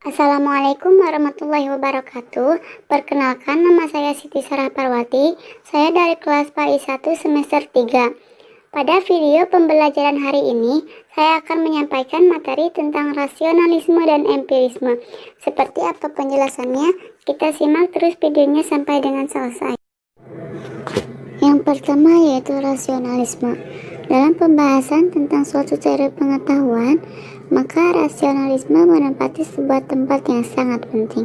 Assalamualaikum warahmatullahi wabarakatuh. Perkenalkan, nama saya Siti Sarah Parwati. Saya dari kelas PAI 1 semester 3. Pada video pembelajaran hari ini, saya akan menyampaikan materi tentang rasionalisme dan empirisme. Seperti apa penjelasannya? Kita simak terus videonya sampai dengan selesai. Yang pertama yaitu rasionalisme. Dalam pembahasan tentang suatu teori pengetahuan, maka rasionalisme menempati sebuah tempat yang sangat penting.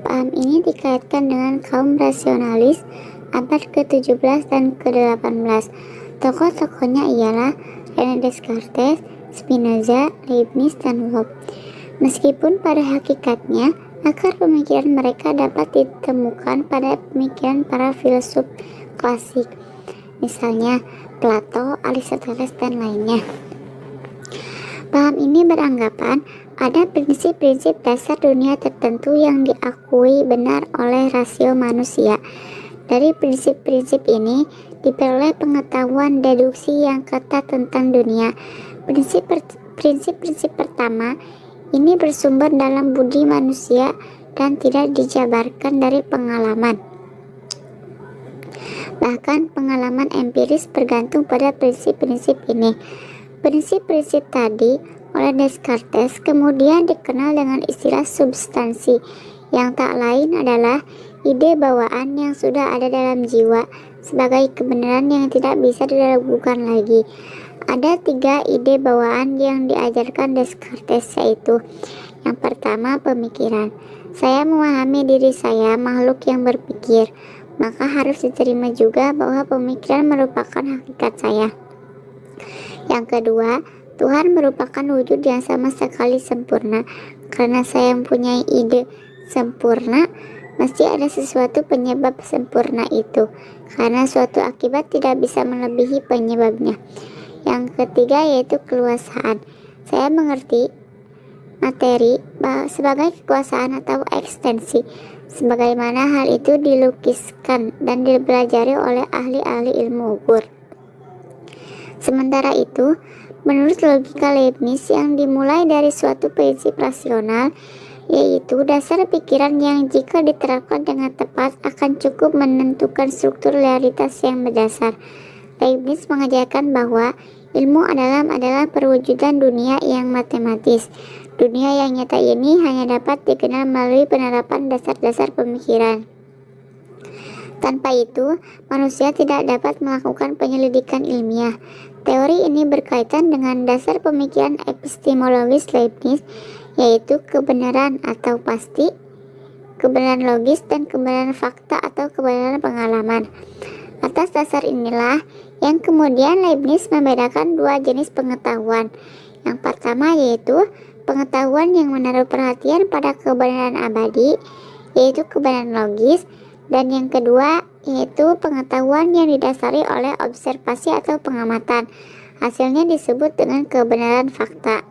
Paham ini dikaitkan dengan kaum rasionalis abad ke-17 dan ke-18. Tokoh-tokohnya ialah René Descartes, Spinoza, Leibniz, dan Locke. Meskipun pada hakikatnya akar pemikiran mereka dapat ditemukan pada pemikiran para filsuf klasik, misalnya Plato, Aristoteles, dan lainnya. Paham ini beranggapan ada prinsip-prinsip dasar dunia tertentu yang diakui benar oleh rasio manusia. Dari prinsip-prinsip ini diperoleh pengetahuan deduksi yang ketat tentang dunia. Prinsip-prinsip pertama ini bersumber dalam budi manusia dan tidak dijabarkan dari pengalaman. Bahkan pengalaman empiris bergantung pada prinsip-prinsip ini. Prinsip-prinsip tadi oleh Descartes kemudian dikenal dengan istilah substansi, yang tak lain adalah ide bawaan yang sudah ada dalam jiwa sebagai kebenaran yang tidak bisa diragukan lagi. Ada 3 ide bawaan yang diajarkan Descartes, yaitu yang pertama, pemikiran. Saya memahami diri saya makhluk yang berpikir, maka harus diterima juga bahwa pemikiran merupakan hakikat saya. Yang kedua, Tuhan merupakan wujud yang sama sekali sempurna. Karena saya mempunyai ide sempurna, mesti ada sesuatu penyebab sempurna itu, karena suatu akibat tidak bisa melebihi penyebabnya. Yang ketiga yaitu keluasaan. Saya mengerti materi sebagai kekuasaan atau ekstensi, sebagaimana hal itu dilukiskan dan dipelajari oleh ahli-ahli ilmu ukur. Sementara itu, menurut logika Leibniz yang dimulai dari suatu prinsip rasional, yaitu dasar pikiran yang jika diterapkan dengan tepat akan cukup menentukan struktur realitas yang berdasar. Leibniz mengajarkan bahwa ilmu adalah perwujudan dunia yang matematis. Dunia yang nyata ini hanya dapat dikenal melalui penerapan dasar-dasar pemikiran. Tanpa itu, manusia tidak dapat melakukan penyelidikan ilmiah. Teori ini berkaitan dengan dasar pemikiran epistemologis Leibniz, yaitu kebenaran atau pasti, kebenaran logis, dan kebenaran fakta atau kebenaran pengalaman. Atas dasar inilah yang kemudian Leibniz membedakan 2 jenis pengetahuan. Yang pertama yaitu pengetahuan yang menaruh perhatian pada kebenaran abadi, yaitu kebenaran logis, dan yang kedua yaitu pengetahuan yang didasari oleh observasi atau pengamatan. Hasilnya disebut dengan kebenaran fakta.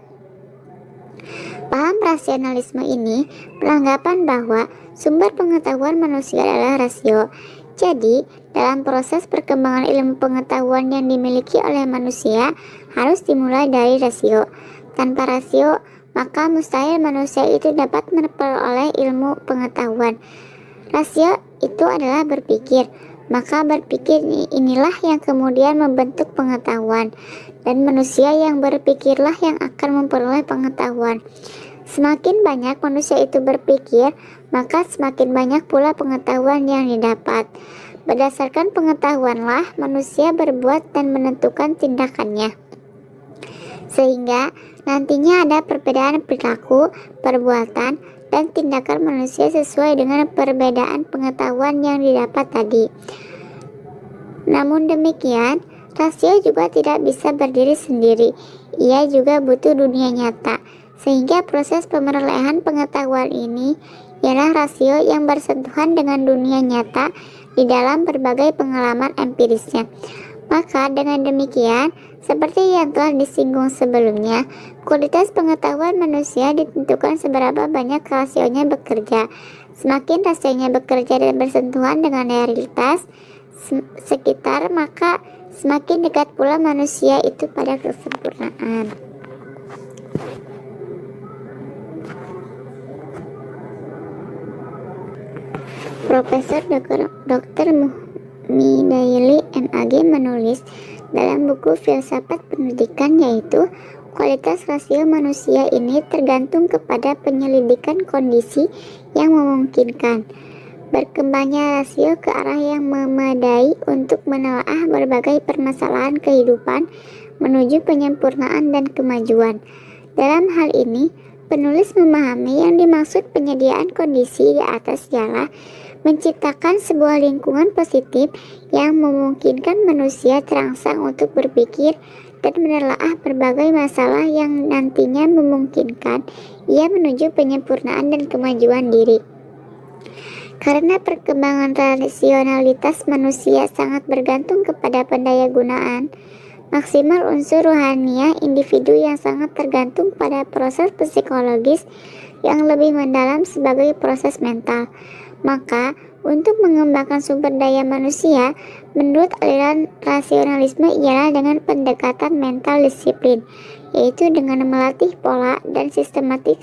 Paham rasionalisme ini beranggapan bahwa sumber pengetahuan manusia adalah rasio. Jadi, dalam proses perkembangan ilmu pengetahuan yang dimiliki oleh manusia harus dimulai dari rasio. Tanpa rasio, maka mustahil manusia itu dapat memperoleh ilmu pengetahuan. Rasio itu adalah berpikir, maka berpikir inilah yang kemudian membentuk pengetahuan, dan manusia yang berpikirlah yang akan memperoleh pengetahuan. Semakin banyak manusia itu berpikir, maka semakin banyak pula pengetahuan yang didapat. Berdasarkan pengetahuanlah manusia berbuat dan menentukan tindakannya. Sehingga nantinya ada perbedaan perilaku, perbuatan, dan tindakan manusia sesuai dengan perbedaan pengetahuan yang didapat tadi. Namun demikian, rasio juga tidak bisa berdiri sendiri. Ia juga butuh dunia nyata, sehingga proses pemerolehan pengetahuan ini ialah rasio yang bersentuhan dengan dunia nyata di dalam berbagai pengalaman empirisnya. Maka dengan demikian, seperti yang telah disinggung sebelumnya, kualitas pengetahuan manusia ditentukan seberapa banyak rasionya bekerja. Semakin rasionya bekerja dan bersentuhan dengan realitas sekitar, maka semakin dekat pula manusia itu pada kesempurnaan. Profesor Dr. Muhyiddin MAG menulis dalam buku Filsafat Pendidikan, yaitu kualitas rasio manusia ini tergantung kepada penyelidikan kondisi yang memungkinkan. Berkembangnya rasio ke arah yang memadai untuk menelaah berbagai permasalahan kehidupan menuju penyempurnaan dan kemajuan. Dalam hal ini, penulis memahami yang dimaksud penyediaan kondisi di atas ialah menciptakan sebuah lingkungan positif yang memungkinkan manusia terangsang untuk berpikir dan menelaah berbagai masalah yang nantinya memungkinkan ia menuju penyempurnaan dan kemajuan diri. Karena perkembangan rasionalitas manusia sangat bergantung kepada pendayagunaan maksimal unsur rohaniah individu yang sangat tergantung pada proses psikologis yang lebih mendalam sebagai proses mental. Maka, untuk mengembangkan sumber daya manusia, menurut aliran rasionalisme ialah dengan pendekatan mental disiplin, yaitu dengan melatih pola dan sistematik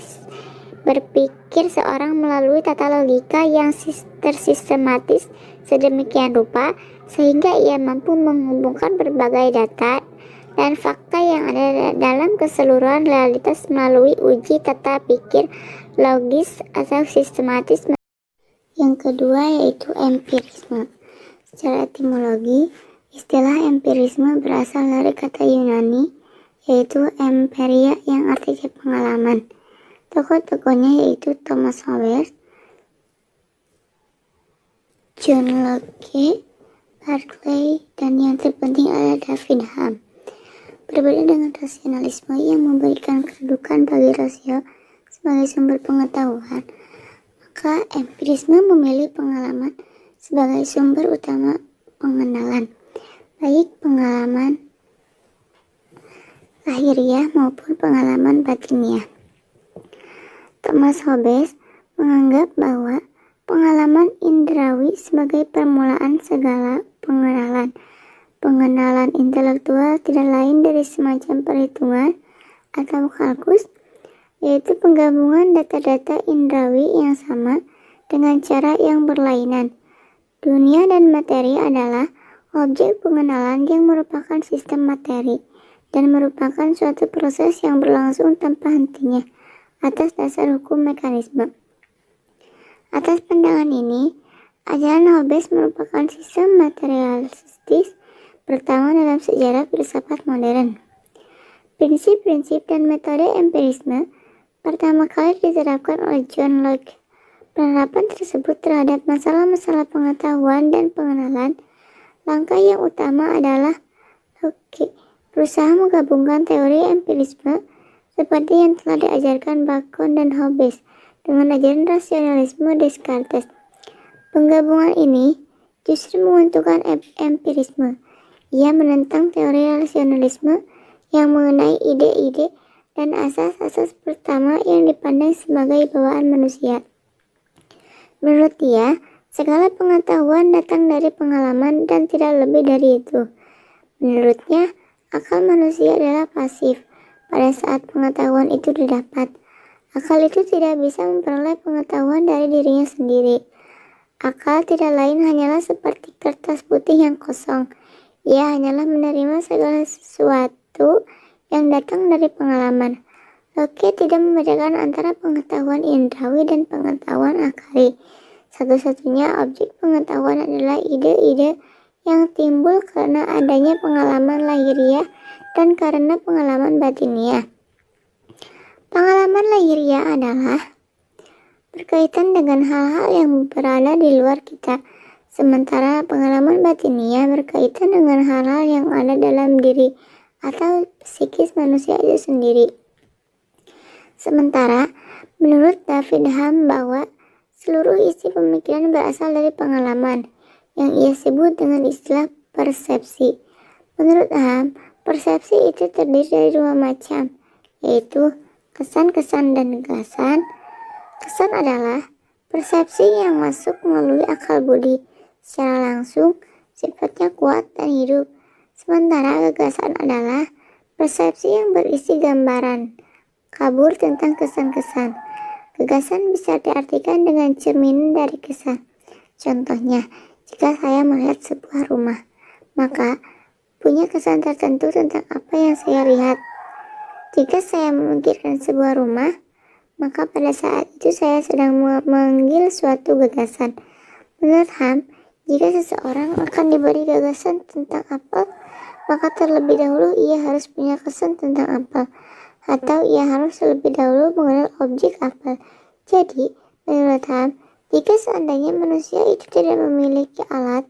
berpikir seorang melalui tata logika yang tersistematis sedemikian rupa sehingga ia mampu menghubungkan berbagai data dan fakta yang ada dalam keseluruhan realitas melalui uji tata pikir logis atau sistematis. Yang kedua yaitu empirisme. Secara etimologi, istilah empirisme berasal dari kata Yunani yaitu emperia yang artinya pengalaman. Tokoh-tokohnya yaitu Thomas Hobbes, John Locke, Berkeley, dan yang terpenting adalah David Hume. Berbeda dengan rasionalisme yang memberikan kedudukan bagi rasio sebagai sumber pengetahuan, maka empirisme memilih pengalaman sebagai sumber utama pengenalan, baik pengalaman lahiriah maupun pengalaman batiniah. Thomas Hobbes menganggap bahwa pengalaman indrawi sebagai permulaan segala pengenalan. Pengenalan intelektual tidak lain dari semacam perhitungan atau kalkulus, yaitu penggabungan data-data indrawi yang sama dengan cara yang berlainan. Dunia dan materi adalah objek pengenalan yang merupakan sistem materi dan merupakan suatu proses yang berlangsung tanpa hentinya atas dasar hukum mekanisme. Atas pandangan ini, ajaran Hobbes merupakan sistem materialistis pertama dalam sejarah filsafat modern. Prinsip-prinsip dan metode empirisme pertama kali diterapkan oleh John Locke. Penerapan tersebut terhadap masalah-masalah pengetahuan dan pengenalan, langkah yang utama adalah Locke berusaha menggabungkan teori empirisme seperti yang telah diajarkan Bacon dan Hobbes dengan ajaran rasionalisme Descartes. Penggabungan ini justru menguntungkan empirisme. Ia menentang teori rasionalisme yang mengenai ide-ide dan asas-asas pertama yang dipandang sebagai bawaan manusia. Menurut dia, segala pengetahuan datang dari pengalaman dan tidak lebih dari itu. Menurutnya, akal manusia adalah pasif. Pada saat pengetahuan itu didapat, akal itu tidak bisa memperoleh pengetahuan dari dirinya sendiri. Akal tidak lain hanyalah seperti kertas putih yang kosong. Ia hanyalah menerima segala sesuatu yang datang dari pengalaman. Locke tidak membedakan antara pengetahuan indrawi dan pengetahuan akali. Satu-satunya objek pengetahuan adalah ide-ide yang timbul karena adanya pengalaman lahiriah dan karena pengalaman batiniah. Pengalaman lahiriah adalah berkaitan dengan hal-hal yang berada di luar kita, sementara pengalaman batiniah berkaitan dengan hal-hal yang ada dalam diri atau psikis manusia itu sendiri. Sementara, menurut David Hume bahwa seluruh isi pemikiran berasal dari pengalaman, yang ia sebut dengan istilah persepsi. Menurut Hume, persepsi itu terdiri dari dua macam, yaitu kesan-kesan dan gagasan. Kesan adalah persepsi yang masuk melalui akal budi, secara langsung, sifatnya kuat dan hidup. Sementara gagasan adalah persepsi yang berisi gambaran, kabur tentang kesan-kesan. Gagasan bisa diartikan dengan cerminan dari kesan. Contohnya, jika saya melihat sebuah rumah, maka punya kesan tertentu tentang apa yang saya lihat. Jika saya memikirkan sebuah rumah, maka pada saat itu saya sedang memanggil suatu gagasan. Menurut Ham, jika seseorang akan diberi gagasan tentang apel, maka terlebih dahulu ia harus punya kesan tentang apel, atau ia harus terlebih dahulu mengenal objek apel. Jadi, menurut Ham, jika seandainya manusia itu tidak memiliki alat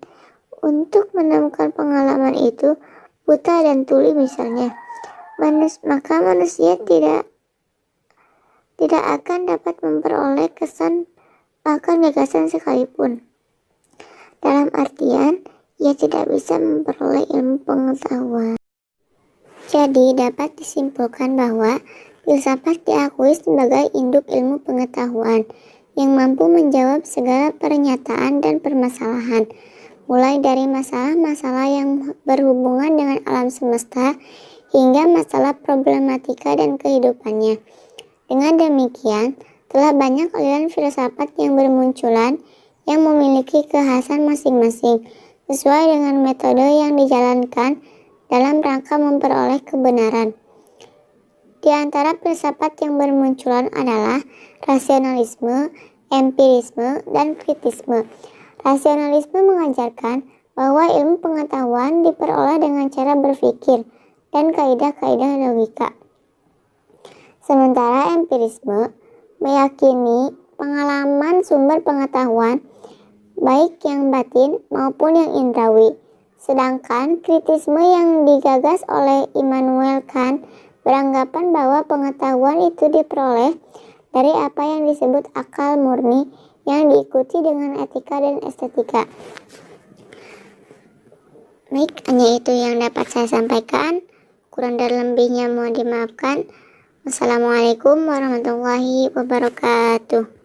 untuk menemukan pengalaman itu, buta dan tuli misalnya, maka manusia tidak akan dapat memperoleh kesan bahkan gagasan sekalipun. Dalam artian, ia tidak bisa memperoleh ilmu pengetahuan. Jadi, dapat disimpulkan bahwa filsafat diakui sebagai induk ilmu pengetahuan yang mampu menjawab segala pernyataan dan permasalahan, mulai dari masalah-masalah yang berhubungan dengan alam semesta hingga masalah problematika dan kehidupannya. Dengan demikian, telah banyak aliran filsafat yang bermunculan yang memiliki kekhasan masing-masing sesuai dengan metode yang dijalankan dalam rangka memperoleh kebenaran. Di antara filsafat yang bermunculan adalah rasionalisme, empirisme, dan kritisme. Rasionalisme mengajarkan bahwa ilmu pengetahuan diperoleh dengan cara berpikir dan kaidah-kaidah logika. Sementara empirisme meyakini pengalaman sumber pengetahuan, baik yang batin maupun yang indrawi. Sedangkan kritisme yang digagas oleh Immanuel Kant beranggapan bahwa pengetahuan itu diperoleh dari apa yang disebut akal murni yang diikuti dengan etika dan estetika. Baik, hanya itu yang dapat saya sampaikan. Kurang dan lebihnya mohon dimaafkan. Wassalamualaikum warahmatullahi wabarakatuh.